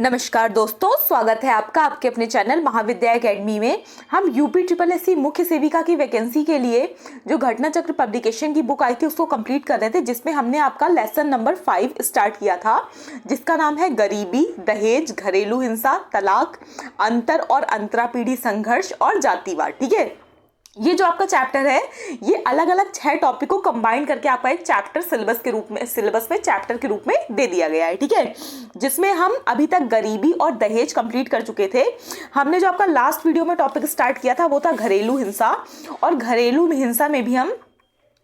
नमस्कार दोस्तों, स्वागत है आपका आपके अपने चैनल महाविद्या एकेडमी में। हम यूपी ट्रिपल एससी मुख्य सेविका की वैकेंसी के लिए जो घटना चक्र पब्लिकेशन की बुक आई थी उसको कंप्लीट कर रहे थे, जिसमें हमने आपका लेसन नंबर 5 स्टार्ट किया था, जिसका नाम है गरीबी, दहेज, घरेलू हिंसा, तलाक, अंतर और अंतरापीढ़ी संघर्ष और जातिवाद। ठीक है, ये जो आपका चैप्टर है ये अलग अलग 6 टॉपिक को कंबाइन करके आपका एक चैप्टर सिलेबस में चैप्टर के रूप में दे दिया गया है। ठीक है, जिसमें हम अभी तक गरीबी और दहेज कंप्लीट कर चुके थे। हमने जो आपका लास्ट वीडियो में टॉपिक स्टार्ट किया था वो था घरेलू हिंसा, और घरेलू हिंसा में भी हम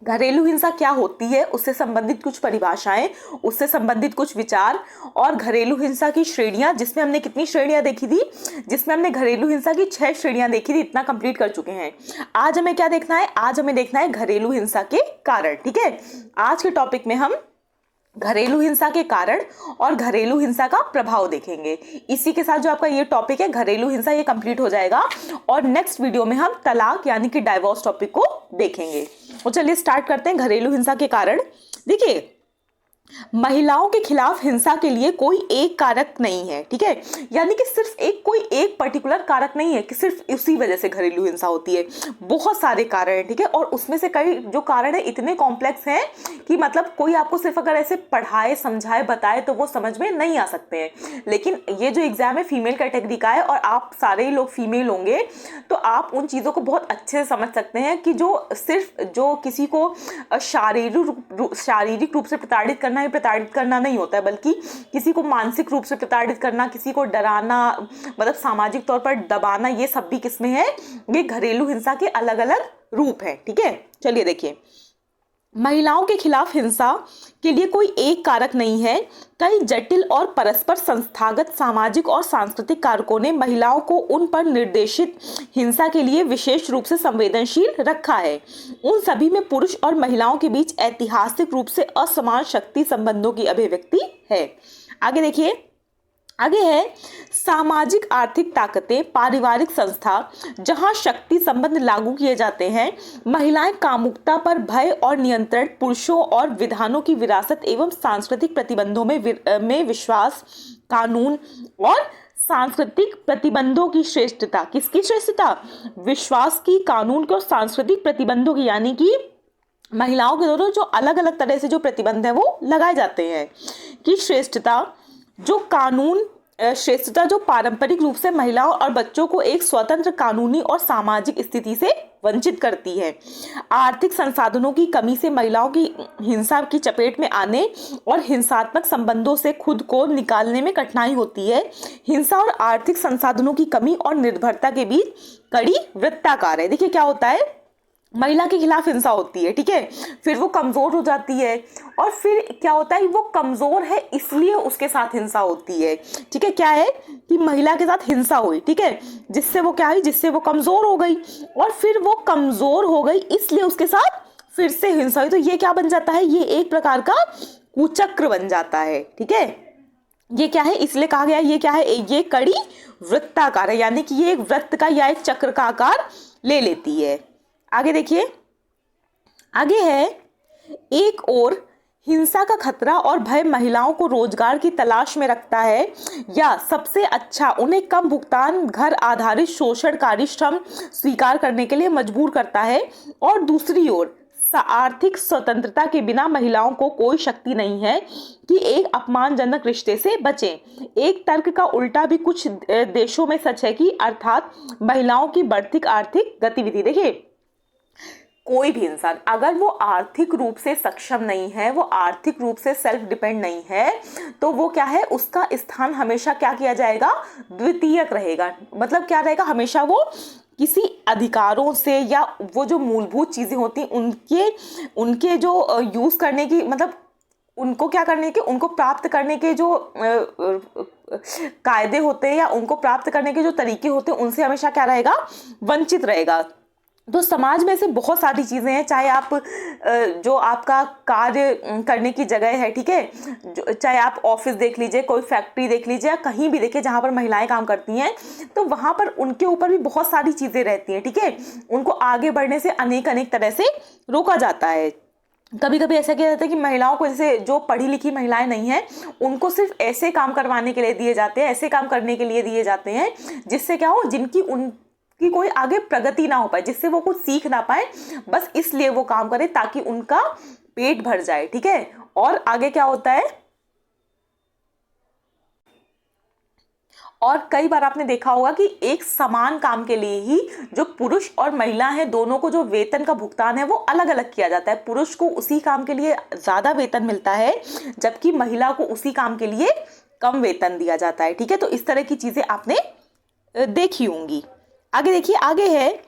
घरेलू हिंसा क्या होती है उससे संबंधित कुछ परिभाषाएं, उससे संबंधित कुछ विचार और घरेलू हिंसा की श्रेणियां, जिसमें हमने कितनी श्रेणियां देखी थी, जिसमें हमने घरेलू हिंसा की 6 श्रेणियां देखी थी, इतना कंप्लीट कर चुके हैं। आज हमें क्या देखना है? आज हमें देखना है घरेलू हिंसा के कारण। ठीक है, आज के टॉपिक में हम घरेलू हिंसा के कारण और घरेलू हिंसा का प्रभाव देखेंगे। इसी के साथ जो आपका ये टॉपिक है घरेलू हिंसा, ये कंप्लीट हो जाएगा और नेक्स्ट वीडियो में हम तलाक यानी कि डाइवोर्स टॉपिक को देखेंगे। तो चलिए स्टार्ट करते हैं घरेलू हिंसा के कारण। देखिए, महिलाओं के खिलाफ हिंसा के लिए कोई एक कारक नहीं है। ठीक है, यानी कि सिर्फ कोई एक पर्टिकुलर कारक नहीं है कि सिर्फ उसी वजह से घरेलू हिंसा होती है। बहुत सारे कारण हैं। ठीक है, और उसमें से कई जो कारण है इतने कॉम्प्लेक्स हैं कि मतलब कोई आपको सिर्फ अगर ऐसे पढ़ाए, समझाए, बताए तो वो समझ में नहीं आ सकते हैं। लेकिन ये जो एग्जाम है फीमेल कैटेगरी का है और आप सारे ही लोग फीमेल होंगे, तो आप उन चीज़ों को बहुत अच्छे से समझ सकते हैं कि जो किसी को शारीरिक रूप से प्रताड़ित करना नहीं होता है, बल्कि किसी को मानसिक रूप से प्रताड़ित करना, किसी को डराना, मतलब सामाजिक तौर पर दबाना, ये सब भी किसमें है? ये घरेलू हिंसा के अलग अलग रूप है। ठीक है, चलिए देखिए, महिलाओं के खिलाफ हिंसा के लिए कोई एक कारक नहीं है। कई जटिल और परस्पर संस्थागत सामाजिक और सांस्कृतिक कारकों ने महिलाओं को उन पर निर्देशित हिंसा के लिए विशेष रूप से संवेदनशील रखा है। उन सभी में पुरुष और महिलाओं के बीच ऐतिहासिक रूप से असमान शक्ति संबंधों की अभिव्यक्ति है। आगे देखिए, आगे है सामाजिक आर्थिक ताकतें, पारिवारिक संस्था जहां शक्ति संबंध लागू किए जाते हैं। महिलाएं कामुकता पर भय और नियंत्रण, पुरुषों और विधानों की विरासत एवं सांस्कृतिक प्रतिबंधों में विश्वास, कानून और सांस्कृतिक प्रतिबंधों की श्रेष्ठता। किसकी श्रेष्ठता? विश्वास की, कानून की और सांस्कृतिक प्रतिबंधों की, यानी कि महिलाओं के द्वारा जो अलग अलग तरह से जो प्रतिबंध है वो लगाए जाते हैं कि श्रेष्ठता, श्रेष्ठता जो पारंपरिक रूप से महिलाओं और बच्चों को एक स्वतंत्र कानूनी और सामाजिक स्थिति से वंचित करती है। आर्थिक संसाधनों की कमी से महिलाओं की हिंसा की चपेट में आने और हिंसात्मक संबंधों से खुद को निकालने में कठिनाई होती है। हिंसा और आर्थिक संसाधनों की कमी और निर्भरता के बीच कड़ी वृत्ताकार है। देखिए क्या होता है, महिला के खिलाफ हिंसा होती है, ठीक है, फिर वो कमजोर हो जाती है और फिर क्या होता है, वो कमजोर है इसलिए उसके साथ हिंसा होती है। ठीक है, क्या है कि महिला के साथ हिंसा हुई, ठीक है, जिससे वो क्या हुई, जिससे वो कमजोर हो गई और फिर वो कमजोर हो गई इसलिए उसके साथ फिर से हिंसा हुई। तो ये क्या बन जाता है, ये एक प्रकार का कुचक्र बन जाता है। ठीक है, ये क्या है, इसलिए कहा गया ये क्या है, ये कड़ी वृत्ताकार है, यानी कि ये एक वृत्त का या एक चक्र का आकार ले लेती है। आगे देखिए, आगे है, एक ओर हिंसा का खतरा और भय महिलाओं को रोजगार की तलाश में रखता है या सबसे अच्छा उन्हें कम भुगतान घर आधारित शोषणकारी श्रम स्वीकार करने के लिए मजबूर करता है, और दूसरी ओर आर्थिक स्वतंत्रता के बिना महिलाओं को कोई शक्ति नहीं है कि एक अपमानजनक रिश्ते से बचें। एक तर्क का उल्टा भी कुछ देशों में सच है कि अर्थात महिलाओं की बढ़ती आर्थिक गतिविधि। देखिए, कोई भी इंसान अगर वो आर्थिक रूप से सक्षम नहीं है, वो आर्थिक रूप से सेल्फ डिपेंड नहीं है, तो वो क्या है, उसका स्थान हमेशा क्या किया जाएगा, द्वितीयक रहेगा। मतलब क्या रहेगा, हमेशा वो किसी अधिकारों से या वो जो मूलभूत चीजें होती उनके जो यूज करने की, मतलब उनको क्या करने के, उनको प्राप्त करने के जो कायदे होते हैं या उनको प्राप्त करने के जो तरीके होते हैं उनसे हमेशा क्या रहेगा, वंचित रहेगा। तो समाज में से बहुत सारी चीज़ें हैं, चाहे आप जो आपका कार्य करने की जगह है, ठीक है, चाहे आप ऑफिस देख लीजिए, कोई फैक्ट्री देख लीजिए, या कहीं भी देखिए जहाँ पर महिलाएं काम करती हैं, तो वहाँ पर उनके ऊपर भी बहुत सारी चीज़ें रहती हैं। ठीक है, उनको आगे बढ़ने से अनेक तरह से रोका जाता है। कभी कभी ऐसा किया जाता है कि महिलाओं को, जैसे जो पढ़ी लिखी महिलाएं नहीं हैं, उनको सिर्फ ऐसे काम करवाने के लिए दिए जाते हैं, ऐसे काम करने के लिए दिए जाते हैं जिससे क्या हो, जिनकी उनकी कोई आगे प्रगति ना हो पाए, जिससे वो कुछ सीख ना पाए, बस इसलिए वो काम करे ताकि उनका पेट भर जाए। ठीक है, और आगे क्या होता है, और कई बार आपने देखा होगा कि एक समान काम के लिए ही जो पुरुष और महिला हैं, दोनों को जो वेतन का भुगतान है वो अलग अलग किया जाता है। पुरुष को उसी काम के लिए ज्यादा वेतन मिलता है, जबकि महिला को उसी काम के लिए कम वेतन दिया जाता है। ठीक है, तो इस तरह की चीजें आपने देखी होंगी। आगे देखिए, आगे है,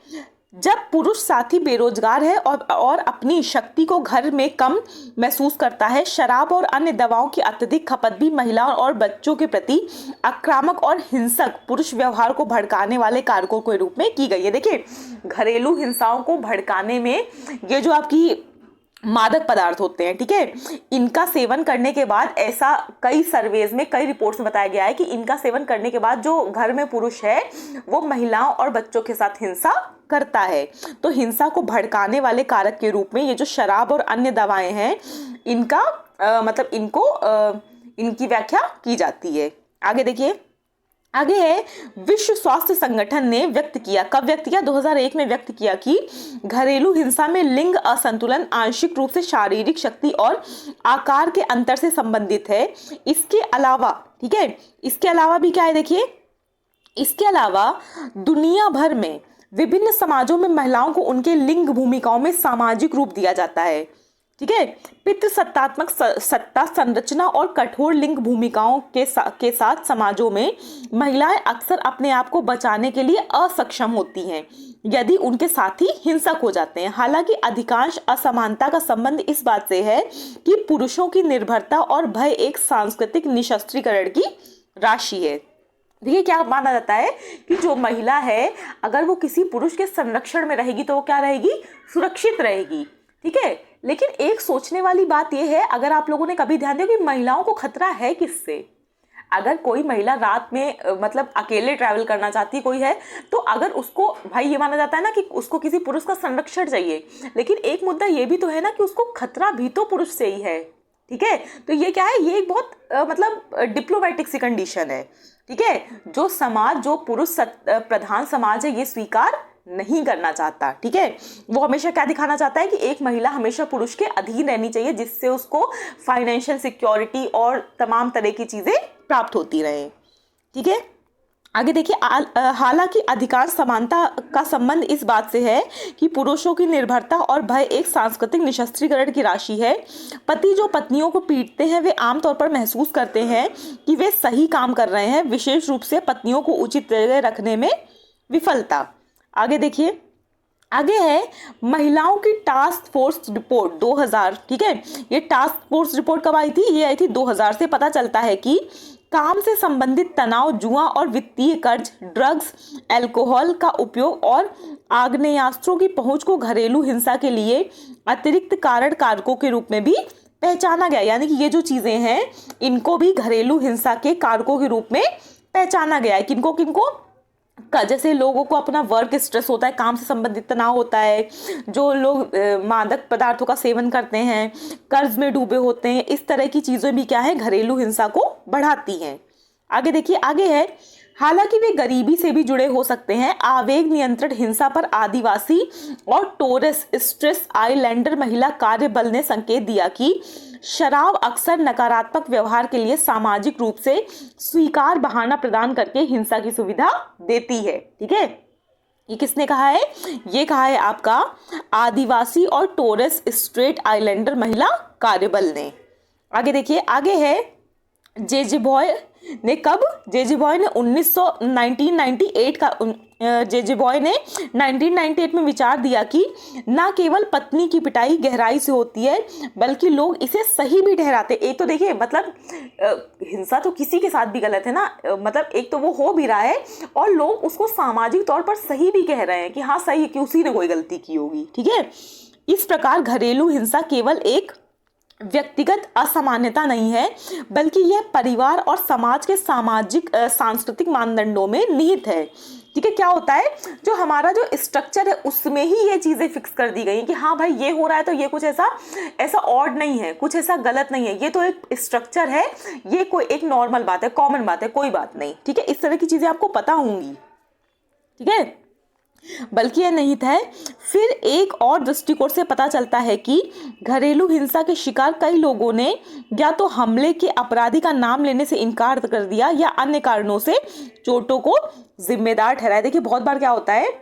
जब पुरुष साथी बेरोजगार है और अपनी शक्ति को घर में कम महसूस करता है, शराब और अन्य दवाओं की अत्यधिक खपत भी महिलाओं और बच्चों के प्रति आक्रामक और हिंसक पुरुष व्यवहार को भड़काने वाले कारकों के रूप में की गई है। देखिए, घरेलू हिंसाओं को भड़काने में ये जो आपकी मादक पदार्थ होते हैं, ठीक है, इनका सेवन करने के बाद, ऐसा कई सर्वेज में, कई रिपोर्ट्स में बताया गया है कि इनका सेवन करने के बाद जो घर में पुरुष है वो महिलाओं और बच्चों के साथ हिंसा करता है। तो हिंसा को भड़काने वाले कारक के रूप में ये जो शराब और अन्य दवाएं हैं, इनका मतलब इनकी व्याख्या की जाती है। आगे देखिए, आगे है, विश्व स्वास्थ्य संगठन ने व्यक्त किया, कब व्यक्त किया, 2001 में व्यक्त किया कि घरेलू हिंसा में लिंग असंतुलन आंशिक रूप से शारीरिक शक्ति और आकार के अंतर से संबंधित है। इसके अलावा, ठीक है, इसके अलावा भी क्या है, देखिए, इसके अलावा दुनिया भर में विभिन्न समाजों में महिलाओं को उनके लिंग भूमिकाओं में सामाजिक रूप दिया जाता है। ठीक है, पितृसत्तात्मक सत्ता संरचना और कठोर लिंग भूमिकाओं के साथ समाजों में महिलाएं अक्सर अपने आप को बचाने के लिए असक्षम होती हैं यदि उनके साथी हिंसक हो जाते हैं। हालांकि अधिकांश असमानता का संबंध इस बात से है कि पुरुषों की निर्भरता और भय एक सांस्कृतिक निशस्त्रीकरण की राशि है। देखिए, क्या माना जाता है कि जो महिला है, अगर वो किसी पुरुष के संरक्षण में रहेगी तो वो क्या रहेगी, सुरक्षित रहेगी। ठीक है, लेकिन एक सोचने वाली बात यह है, अगर आप लोगों ने कभी ध्यान दिया कि महिलाओं को खतरा है किससे। अगर कोई महिला रात में मतलब अकेले ट्रैवल करना चाहती कोई है, तो अगर उसको, भाई ये माना जाता है ना कि उसको किसी पुरुष का संरक्षण चाहिए, लेकिन एक मुद्दा ये भी तो है ना कि उसको खतरा भी तो पुरुष से ही है। ठीक है, तो ये क्या है, ये एक बहुत मतलब डिप्लोमेटिक सी कंडीशन है। ठीक है, जो समाज, जो पुरुष प्रधान समाज है, ये स्वीकार नहीं करना चाहता। ठीक है, वो हमेशा क्या दिखाना चाहता है कि एक महिला हमेशा पुरुष के अधीन रहनी चाहिए, जिससे उसको फाइनेंशियल सिक्योरिटी और तमाम तरह की चीजें प्राप्त होती रहे। ठीक है, आगे देखिए, हालांकि अधिकांश समानता का संबंध इस बात से है कि पुरुषों की निर्भरता और भय एक सांस्कृतिक निशस्त्रीकरण की राशि है। पति जो पत्नियों को पीटते हैं वे आमतौर पर महसूस करते हैं कि वे सही काम कर रहे हैं, विशेष रूप से पत्नियों को उचित जगह रखने में विफलता। आगे देखिए, आगे है, महिलाओं की टास्क फोर्स रिपोर्ट 2000। ठीक है, ये टास्क फोर्स रिपोर्ट कब आई थी, ये आई थी 2000 से। पता चलता है कि काम से संबंधित तनाव, जुआ और वित्तीय कर्ज, ड्रग्स, अल्कोहल का उपयोग और आग्नेयास्त्रों की पहुंच को घरेलू हिंसा के लिए अतिरिक्त कारण कारकों के रूप में भी पहचाना गया। यानी कि ये जो चीजें हैं, इनको भी घरेलू हिंसा के कारकों के रूप में पहचाना गया है। किनको किनको, जैसे लोगों को अपना वर्क स्ट्रेस होता है, काम से संबंधित तनाव होता है, जो लोग मादक पदार्थों का सेवन करते हैं, कर्ज में डूबे होते हैं, इस तरह की चीजें भी क्या है, घरेलू हिंसा को बढ़ाती हैं। आगे देखिए, आगे है, हालांकि वे गरीबी से भी जुड़े हो सकते हैं। आवेग नियंत्रण हिंसा पर आदिवासी और टोरस स्ट्रेस आइलैंडर महिला कार्य बल ने संकेत दिया कि शराब अक्सर नकारात्मक व्यवहार के लिए सामाजिक रूप से स्वीकार बहाना प्रदान करके हिंसा की सुविधा देती है। ठीक है, ये किसने कहा है, ये कहा है आपका आदिवासी और टोरस स्ट्रेट आइलैंडर महिला कार्यबल ने। आगे देखिए, आगे है, जे बॉय ने कब, जे बॉय ने 1998 का जे बॉय ने 1998 में विचार दिया कि न केवल पत्नी की पिटाई गहराई से होती है, बल्कि लोग इसे सही भी ठहराते। एक तो देखिए, मतलब हिंसा तो किसी के साथ भी गलत है ना, मतलब एक तो वो हो भी रहा है और लोग उसको सामाजिक तौर पर सही भी कह रहे हैं कि हाँ सही है, कि उसी ने कोई गलती की होगी। ठीक है, इस प्रकार घरेलू हिंसा केवल एक व्यक्तिगत असामान्यता नहीं है, बल्कि यह परिवार और समाज के सामाजिक सांस्कृतिक मानदंडों में निहित है। ठीक है। क्या होता है, जो हमारा जो स्ट्रक्चर है उसमें ही ये चीज़ें फिक्स कर दी गई हैं कि हाँ भाई ये हो रहा है तो ये कुछ ऐसा ऐसा ऑड नहीं है, कुछ ऐसा गलत नहीं है, ये तो एक स्ट्रक्चर है, ये कोई एक नॉर्मल बात है, कॉमन बात है, कोई बात नहीं। ठीक है, इस तरह की चीज़ें आपको पता होंगी। ठीक है, बल्कि यह नहीं था। फिर एक और दृष्टिकोण से पता चलता है कि घरेलू हिंसा के शिकार कई लोगों ने या तो हमले के अपराधी का नाम लेने से इनकार कर दिया या अन्य कारणों से चोटों को जिम्मेदार ठहराया। देखिए बहुत बार क्या होता है,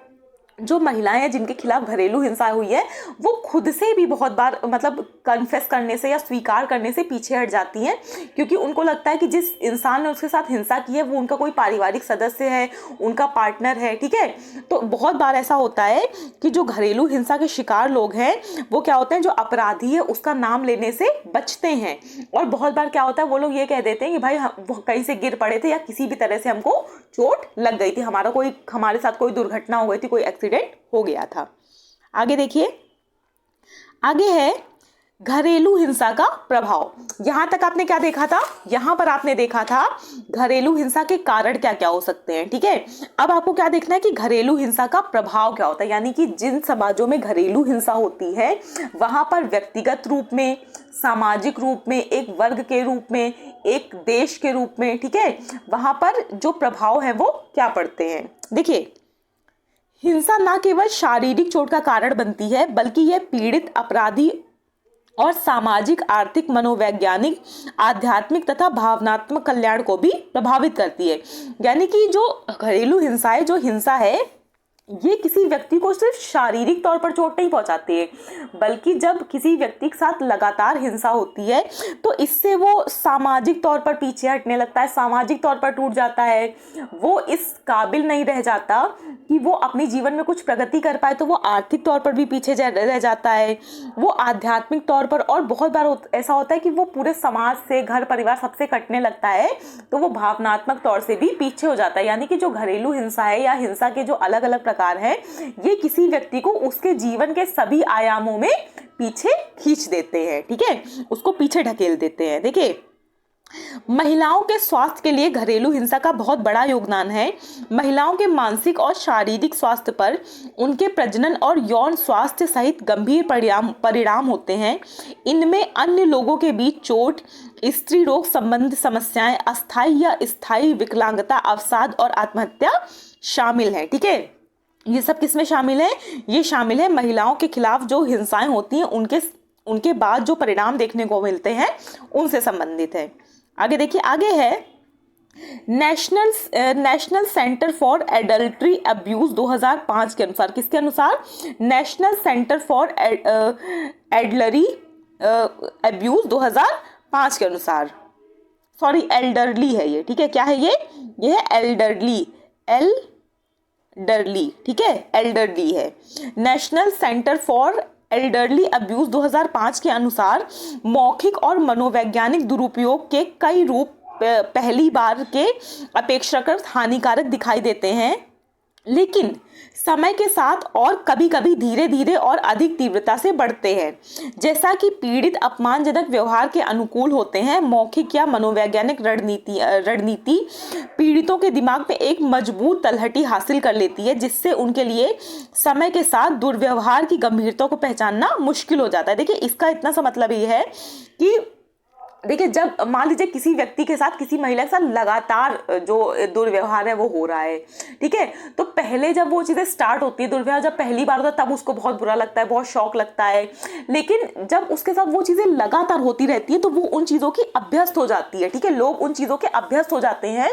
जो महिलाएं हैं जिनके खिलाफ घरेलू हिंसा हुई है वो खुद से भी बहुत बार मतलब कन्फेस करने से या स्वीकार करने से पीछे हट जाती हैं, क्योंकि उनको लगता है कि जिस इंसान ने उसके साथ हिंसा की है वो उनका कोई पारिवारिक सदस्य है, उनका पार्टनर है। ठीक है, तो बहुत बार ऐसा होता है कि जो घरेलू हिंसा के शिकार लोग हैं वो क्या होते हैं, जो अपराधी है उसका नाम लेने से बचते हैं। और बहुत बार क्या होता है, वो लोग ये कह देते हैं कि भाई वो कहीं से गिर पड़े थे या किसी भी तरह से हमको चोट लग गई थी, हमारे साथ कोई दुर्घटना हो गई थी, कोई एक्सीडेंट हो गया था। आगे देखिए, आगे है घरेलू हिंसा का प्रभाव। यहां तक आपने क्या देखा था, यहां पर आपने देखा था घरेलू हिंसा के कारण क्या क्या हो सकते हैं। ठीक है, अब आपको क्या देखना है कि घरेलू हिंसा का प्रभाव क्या होता है, यानी कि जिन समाजों में घरेलू हिंसा होती है वहां पर व्यक्तिगत रूप में, सामाजिक रूप में, एक वर्ग के रूप में, एक देश के रूप में, ठीक है, वहां पर जो प्रभाव है वो क्या पड़ते हैं। देखिए, हिंसा न केवल शारीरिक चोट का कारण बनती है बल्कि यह पीड़ित, अपराधी और सामाजिक, आर्थिक, मनोवैज्ञानिक, आध्यात्मिक तथा भावनात्मक कल्याण को भी प्रभावित करती है। यानी कि जो घरेलू हिंसा है, जो हिंसा है, ये किसी व्यक्ति को सिर्फ शारीरिक तौर पर चोट नहीं पहुंचाती है, बल्कि जब किसी व्यक्ति के साथ लगातार हिंसा होती है तो इससे वो सामाजिक तौर पर पीछे हटने लगता है, सामाजिक तौर पर टूट जाता है, वो इस काबिल नहीं रह जाता कि वो अपने जीवन में कुछ प्रगति कर पाए, तो वो आर्थिक तौर पर भी पीछे रह जाता है, वो आध्यात्मिक तौर पर, और बहुत बार ऐसा होता है कि वो पूरे समाज से, घर परिवार सबसे कटने लगता है, तो वो भावनात्मक तौर से भी पीछे हो जाता है। यानी कि जो घरेलू हिंसा है या हिंसा के जो अलग अलग प्रकार है, ये किसी व्यक्ति को उसके जीवन के सभी आयामों में पीछे खींच देते हैं। ठीक है, उसको पीछे ढकेल देते हैं। देखिए, महिलाओं के स्वास्थ्य के लिए घरेलू हिंसा का बहुत बड़ा योगदान है। महिलाओं के मानसिक और शारीरिक स्वास्थ्य पर उनके प्रजनन और यौन स्वास्थ्य सहित गंभीर परिणाम होते हैं। इनमें अन्य लोगों के बीच चोट, स्त्री रोग संबंधी समस्याएं, अस्थायी या स्थायी विकलांगता, अवसाद और आत्महत्या शामिल है। ठीक है, ये सब किसमें शामिल है, ये शामिल है महिलाओं के खिलाफ जो हिंसाएं होती हैं उनके बाद जो परिणाम देखने को मिलते हैं उनसे संबंधित है। आगे देखिए, आगे है national centre for adultery abuse 2005 के अनुसार, किसके अनुसार, नेशनल सेंटर फॉर एडलरी अब्यूज 2005 के अनुसार, सॉरी एल्डरली है ये, ठीक है, क्या है ये है एल्डरली, एल्डरली, ठीक है, एल्डरली है। National centre for elderly abuse 2005 के अनुसार मौखिक और मनोवैज्ञानिक दुरुपयोग के कई रूप पहली बार के अपेक्षाकृत हानिकारक दिखाई देते हैं, लेकिन समय के साथ और कभी-कभी धीरे-धीरे और अधिक तीव्रता से बढ़ते हैं। जैसा कि पीड़ित अपमानजनक व्यवहार के अनुकूल होते हैं, मौखिक या मनोवैज्ञानिक रणनीति पीड़ितों के दिमाग में एक मजबूत तलहटी हासिल कर लेती है, जिससे उनके लिए समय के साथ दुर्व्यवहार की गंभीरता को पहचानना मुश्किल हो जाता है। देखिए, इसका इतना सा मतलब ये है कि देखिए, जब मान लीजिए किसी व्यक्ति के साथ, किसी महिला के साथ लगातार जो दुर्व्यवहार है वो हो रहा है, ठीक है, तो पहले जब वो चीज़ें स्टार्ट होती है, दुर्व्यवहार जब पहली बार होता है तब उसको बहुत बुरा लगता है, बहुत शौक लगता है, लेकिन जब उसके साथ वो चीज़ें लगातार होती रहती है तो वो उन चीज़ों की अभ्यस्त हो जाती है। ठीक है, लोग उन चीज़ों के अभ्यस्त हो जाते हैं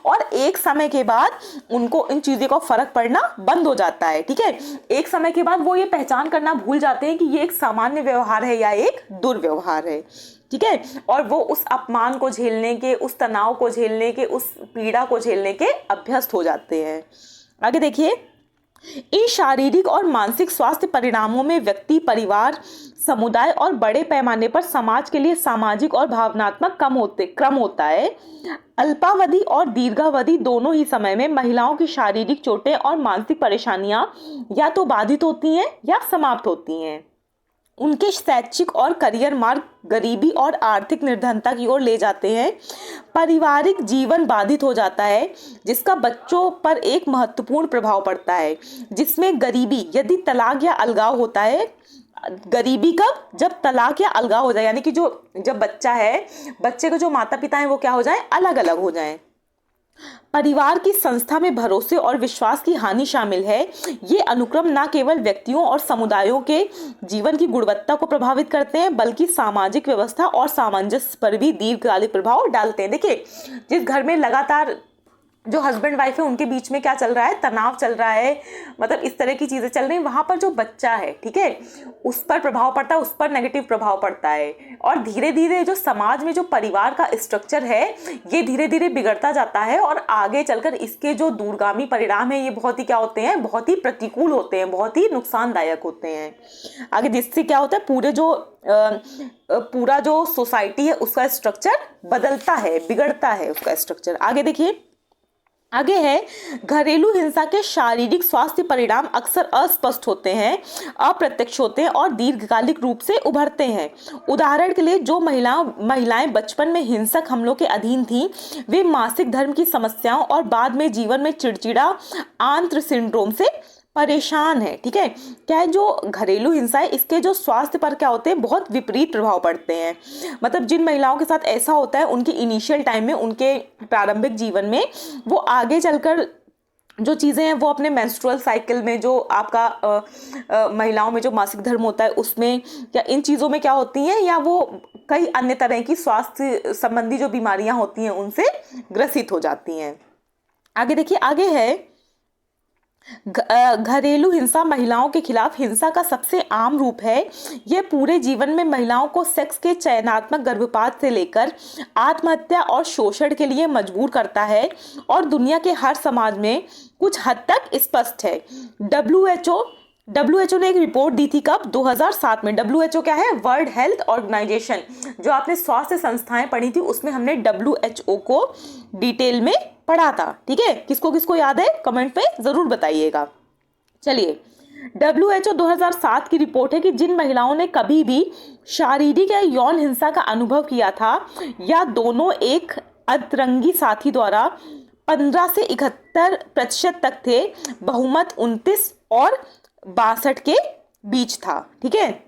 और एक समय के बाद उनको इन चीज़ों का फर्क पड़ना बंद हो जाता है। ठीक है, एक समय के बाद वो ये पहचान करना भूल जाते हैं कि ये एक सामान्य व्यवहार है या एक दुर्व्यवहार है। ठीक है, और वो उस अपमान को झेलने के, उस तनाव को झेलने के, उस पीड़ा को झेलने के अभ्यस्त हो जाते हैं। आगे देखिए, इन शारीरिक और मानसिक स्वास्थ्य परिणामों में व्यक्ति, परिवार, समुदाय और बड़े पैमाने पर समाज के लिए सामाजिक और भावनात्मक क्रम होता है। अल्पावधि और दीर्घावधि दोनों ही समय में महिलाओं की शारीरिक चोटें और मानसिक परेशानियां या तो बाधित होती हैं या समाप्त होती हैं। उनके शैक्षिक और करियर मार्ग गरीबी और आर्थिक निर्धनता की ओर ले जाते हैं। पारिवारिक जीवन बाधित हो जाता है, जिसका बच्चों पर एक महत्वपूर्ण प्रभाव पड़ता है, जिसमें गरीबी, यदि तलाक या अलगाव होता है। गरीबी कब? जब तलाक या अलगाव हो जाए, यानी कि जब बच्चा है, बच्चे के जो माता पिता हैं वो क्या हो जाए? अलग अलग हो जाएं। परिवार की संस्था में भरोसे और विश्वास की हानि शामिल है। ये अनुक्रम न केवल व्यक्तियों और समुदायों के जीवन की गुणवत्ता को प्रभावित करते हैं, बल्कि सामाजिक व्यवस्था और सामंजस्य पर भी दीर्घकालिक प्रभाव डालते हैं। देखिए, जिस घर में लगातार जो हस्बैंड वाइफ है उनके बीच में क्या चल रहा है? तनाव चल रहा है, मतलब इस तरह की चीजें चल रही हैं, वहां पर जो बच्चा है, ठीक है, उस पर प्रभाव पड़ता है, उस पर नेगेटिव प्रभाव पड़ता है। और धीरे धीरे जो समाज में जो परिवार का स्ट्रक्चर है ये धीरे धीरे बिगड़ता जाता है, और आगे चलकर इसके जो दूरगामी परिणाम है ये बहुत ही क्या होते हैं? बहुत ही प्रतिकूल होते हैं, बहुत ही नुकसानदायक होते हैं आगे। जिससे क्या होता है? पूरा जो सोसाइटी है उसका स्ट्रक्चर बदलता है, बिगड़ता है उसका स्ट्रक्चर। आगे देखिए, आगे है, घरेलू हिंसा के शारीरिक स्वास्थ्य परिणाम अक्सर अस्पष्ट होते हैं, अप्रत्यक्ष होते हैं और दीर्घकालिक रूप से उभरते हैं। उदाहरण के लिए, जो महिलाएं बचपन में हिंसक हमलों के अधीन थीं, वे मासिक धर्म की समस्याओं और बाद में जीवन में चिड़चिड़ा आंत्र सिंड्रोम से परेशान है। ठीक है, क्या है? जो घरेलू हिंसा है इसके जो स्वास्थ्य पर क्या होते हैं? बहुत विपरीत प्रभाव पड़ते हैं। मतलब जिन महिलाओं के साथ ऐसा होता है, उनकी इनिशियल टाइम में, उनके प्रारंभिक जीवन में, वो आगे चलकर जो चीज़ें हैं वो अपने मेंस्ट्रुअल साइकिल में, जो आपका महिलाओं में जो मासिक धर्म होता है उसमें, या इन चीज़ों में क्या होती हैं, या वो कई अन्य तरह की स्वास्थ्य संबंधी जो बीमारियां होती हैं उनसे ग्रसित हो जाती हैं। आगे देखिए, आगे है, घरेलू हिंसा महिलाओं के खिलाफ हिंसा का सबसे आम रूप है। यह पूरे जीवन में महिलाओं को सेक्स के चयनात्मक गर्भपात से लेकर आत्महत्या और शोषण के लिए मजबूर करता है, और दुनिया के हर समाज में कुछ हद तक स्पष्ट है। WHO ने एक रिपोर्ट दी थी, कब? 2007 में। WHO क्या है? World health organization. जो आपने स्वास्थ्य संस्थाएं पढ़ी थी उसमें हमने WHO को डिटेल में पढ़ा था। ठीक है, किसको किसको याद है? कमेंट में जरूर बताइएगा। चलिए, WHO 2007 की रिपोर्ट है कि जिन महिलाओं ने कभी भी शारीरिक या यौन हिंसा का अनुभव किया था, या दोनों एक अतरंगी साथी द्वारा, 15 से 71% तक थे। बहुमत 29 और 62 के बीच था। ठीक है,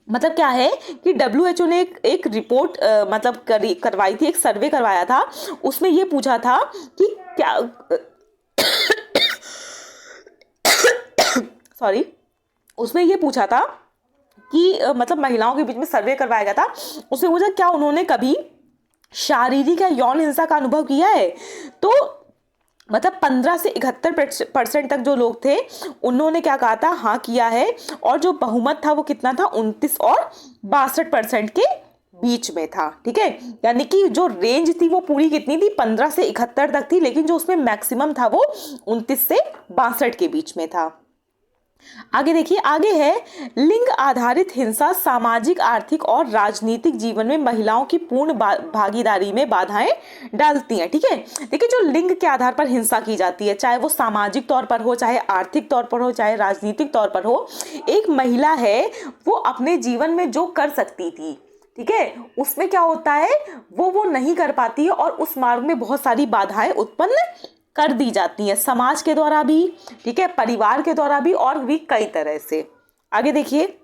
मतलब क्या है कि WHO ने एक रिपोर्ट मतलब करवाई थी, एक सर्वे करवाया था। उसमें ये पूछा था कि क्या सॉरी, उसमें ये पूछा था कि मतलब महिलाओं के बीच में सर्वे करवाया गया था। उसमें पूछा क्या उन्होंने कभी शारीरिक या यौन हिंसा का अनुभव किया है। तो मतलब 15 से 71% तक जो लोग थे उन्होंने क्या कहा था? हाँ किया है। और जो बहुमत था वो कितना था? 29 और 62% के बीच में था। ठीक है, यानी कि जो रेंज थी वो पूरी कितनी थी? 15 से 71 तक थी, लेकिन जो उसमें मैक्सिमम था वो 29 से 62 के बीच में था। आगे देखिए, आगे है, लिंग आधारित हिंसा सामाजिक, आर्थिक और राजनीतिक जीवन में महिलाओं की पूर्ण भागीदारी में बाधाएं डालती हैं। ठीक है, देखिए, जो लिंग के आधार पर हिंसा की जाती है, चाहे वो सामाजिक तौर पर हो, चाहे आर्थिक तौर पर हो, चाहे राजनीतिक तौर पर हो, एक महिला है वो अपने जीवन में जो कर सकती थी, ठीक है, उसमें क्या होता है? वो नहीं कर पाती है, और उस मार्ग में बहुत सारी बाधाएं उत्पन्न कर दी जाती है, समाज के द्वारा भी, ठीक है, परिवार के द्वारा भी, और भी कई तरह से। आगे देखिए,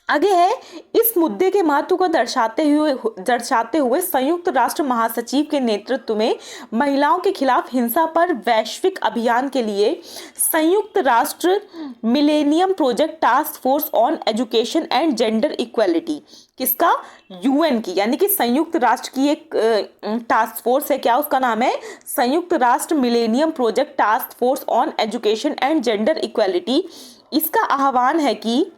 आगे है, इस मुद्दे के महत्व को दर्शाते हुए संयुक्त राष्ट्र महासचिव के नेतृत्व में महिलाओं के खिलाफ हिंसा पर वैश्विक अभियान के लिए संयुक्त राष्ट्र millennium project task force on education and gender equality, किसका? UN की, यानी कि संयुक्त राष्ट्र की एक टास्क फोर्स है। क्या उसका नाम है? संयुक्त राष्ट्र millennium project task force on education and gender equality. इसका आह्वान है कि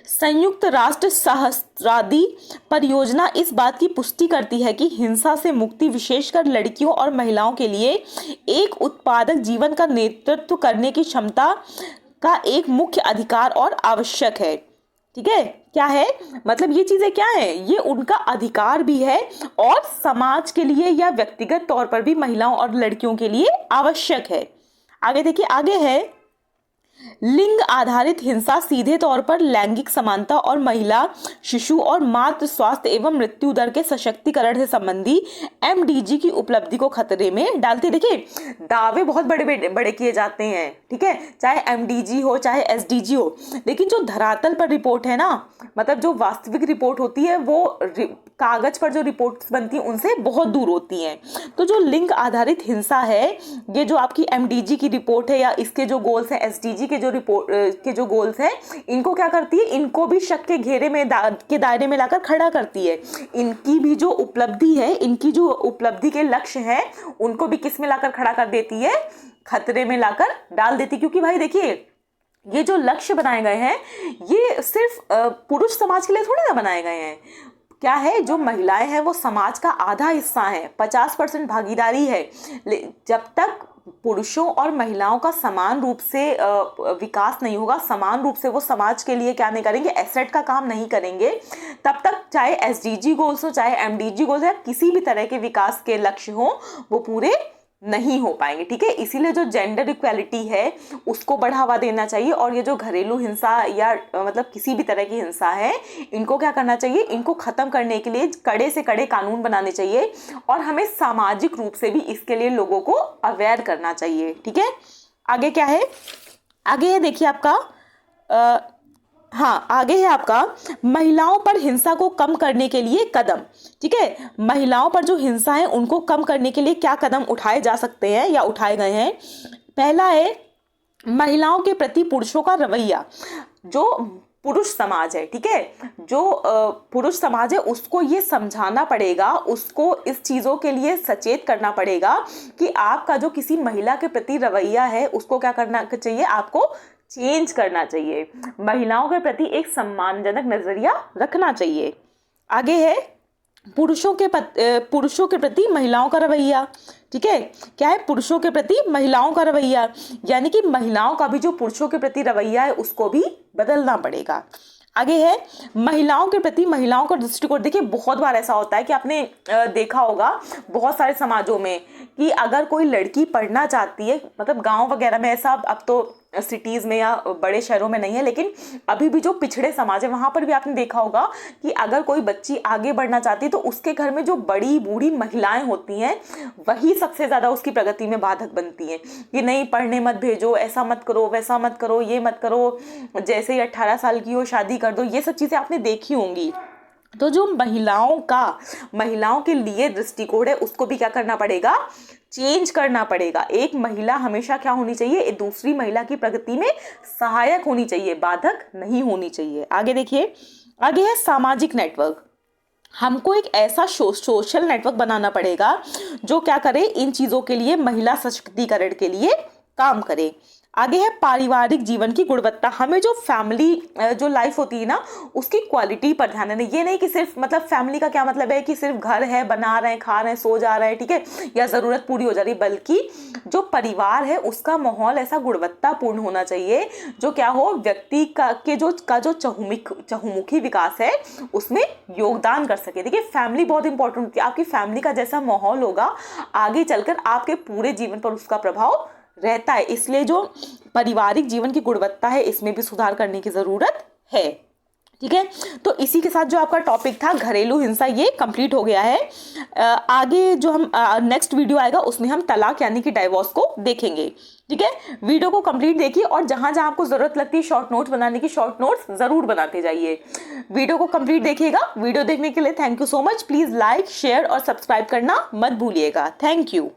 संयुक्त राष्ट्र सहस्राब्दी परियोजना इस बात की पुष्टि करती है कि हिंसा से मुक्ति विशेषकर लड़कियों और महिलाओं के लिए एक उत्पादक जीवन का नेतृत्व करने की क्षमता का एक मुख्य अधिकार और आवश्यक है। ठीक है, क्या है? मतलब ये चीजें क्या है? ये उनका अधिकार भी है, और समाज के लिए या व्यक्तिगत तौर पर भी महिलाओं और लड़कियों के लिए आवश्यक है। आगे देखिए, आगे है, लिंग आधारित हिंसा सीधे तौर पर लैंगिक समानता और महिला, शिशु और मातृ स्वास्थ्य एवं मृत्यु दर के सशक्तिकरण से संबंधी एमडीजी की उपलब्धि को खतरे में डालती। देखिए, दावे बहुत बड़े बड़े किए जाते हैं, ठीक है, चाहे एमडीजी हो चाहे एसडीजी हो, लेकिन जो धरातल पर रिपोर्ट है ना, मतलब जो वास्तविक रिपोर्ट होती है वो कागज पर जो रिपोर्ट्स बनती हैं उनसे बहुत दूर होती हैं। तो जो लिंग आधारित हिंसा है, ये जो आपकी एमडीजी की रिपोर्ट है या इसके जो गोल्स हैं, एसडीजी के जो रिपोर्ट के जो गोल्स हैं, इनको क्या करती है, इनको भी शक के घेरे में के दायरे में लाकर खड़ा करती है। इनकी भी जो उपलब्धि है, इनकी जो उपलब्धि के लक्ष्य हैं, उनको भी किस में लाकर खड़ा कर देती है, खतरे में लाकर डाल देती। क्योंकि भाई देखिए, ये जो लक्ष्य बनाए गए हैं ये सिर्फ पुरुष समाज के लिए थोड़ी ना बनाए गए हैं। क्या है, जो महिलाएं हैं वो समाज का आधा हिस्सा है, 50% भागीदारी है। जब तक पुरुषों और महिलाओं का समान रूप से विकास नहीं होगा, समान रूप से वो समाज के लिए क्या नहीं करेंगे, एसेट का काम नहीं करेंगे, तब तक चाहे एसडीजी गोल्स हो चाहे एमडीजी गोल्स या किसी भी तरह के विकास के लक्ष्य हो, वो पूरे नहीं हो पाएंगे। ठीक है, इसीलिए जो जेंडर इक्वालिटी है उसको बढ़ावा देना चाहिए। और ये जो घरेलू हिंसा या मतलब किसी भी तरह की हिंसा है, इनको क्या करना चाहिए, इनको खत्म करने के लिए कड़े से कड़े कानून बनाने चाहिए और हमें सामाजिक रूप से भी इसके लिए लोगों को अवेयर करना चाहिए। ठीक है, आगे क्या है, आगे है देखिए आपका आगे है आपका महिलाओं पर हिंसा को कम करने के लिए कदम। ठीक है, महिलाओं पर जो हिंसा है उनको कम करने के लिए क्या कदम उठाए जा सकते हैं या उठाए गए हैं। पहला है महिलाओं के प्रति पुरुषों का रवैया। जो पुरुष समाज है, ठीक है, जो पुरुष समाज है उसको ये समझाना पड़ेगा, उसको इस चीज़ों के लिए सचेत करना पड़ेगा कि आपका जो किसी महिला के प्रति रवैया है उसको क्या करना चाहिए, आपको चेंज करना चाहिए। महिलाओं के प्रति एक सम्मानजनक नजरिया रखना चाहिए। आगे है पुरुषों के प्रति महिलाओं का रवैया। ठीक है, क्या है, पुरुषों के प्रति महिलाओं का रवैया, यानी कि महिलाओं का भी जो पुरुषों के प्रति रवैया है उसको भी बदलना पड़ेगा। आगे है महिलाओं के प्रति महिलाओं का दृष्टिकोण। देखिए, बहुत बार ऐसा होता है कि आपने देखा होगा बहुत सारे समाजों में कि अगर कोई लड़की पढ़ना चाहती है, मतलब गांव वगैरह में ऐसा, अब तो सिटीज़ में या बड़े शहरों में नहीं है, लेकिन अभी भी जो पिछड़े समाज है वहाँ पर भी आपने देखा होगा कि अगर कोई बच्ची आगे बढ़ना चाहती है तो उसके घर में जो बड़ी बूढ़ी महिलाएं होती हैं वही सबसे ज़्यादा उसकी प्रगति में बाधक बनती हैं कि नहीं, पढ़ने मत भेजो, ऐसा मत करो, वैसा मत करो, ये मत करो, जैसे ही 18 साल की हो शादी कर दो। ये सब चीज़ें आपने देखी होंगी। तो जो महिलाओं के लिए दृष्टिकोण है उसको भी क्या करना पड़ेगा, चेंज करना पड़ेगा। एक महिला हमेशा क्या होनी चाहिए, दूसरी महिला की प्रगति में सहायक होनी चाहिए, बाधक नहीं होनी चाहिए। आगे देखिए, आगे है सामाजिक नेटवर्क। हमको एक ऐसा सोशल नेटवर्क बनाना पड़ेगा जो क्या करे, इन चीज़ों के लिए, महिला सशक्तिकरण के लिए काम करे। आगे है पारिवारिक जीवन की गुणवत्ता। हमें जो फैमिली जो लाइफ होती है ना उसकी क्वालिटी पर ध्यान देना। ये नहीं कि सिर्फ, मतलब फैमिली का क्या मतलब है कि सिर्फ घर है, बना रहे हैं, खा रहे हैं, सो जा रहे हैं, ठीक है, या ज़रूरत पूरी हो जा रही, बल्कि जो परिवार है उसका माहौल ऐसा गुणवत्तापूर्ण होना चाहिए जो क्या हो, व्यक्ति का जो चहुमुखी विकास है उसमें योगदान कर सके। देखिए, फैमिली बहुत इंपॉर्टेंट होती है। आपकी फैमिली का जैसा माहौल होगा आगे चलकर आपके पूरे जीवन पर उसका प्रभाव रहता है। इसलिए जो पारिवारिक जीवन की गुणवत्ता है इसमें भी सुधार करने की ज़रूरत है। ठीक है, तो इसी के साथ जो आपका टॉपिक था घरेलू हिंसा, ये कंप्लीट हो गया है। आगे जो हम नेक्स्ट वीडियो आएगा उसमें हम तलाक यानी कि डाइवोर्स को देखेंगे। ठीक है, वीडियो को कंप्लीट देखिए और जहां जहां आपको ज़रूरत लगती है शॉर्ट नोट्स बनाने की, शॉर्ट नोट्स ज़रूर बनाते जाइए। वीडियो को कंप्लीट देखिएगा। वीडियो देखने के लिए thank you so much. Please like, share और सब्सक्राइब करना मत भूलिएगा। Thank you.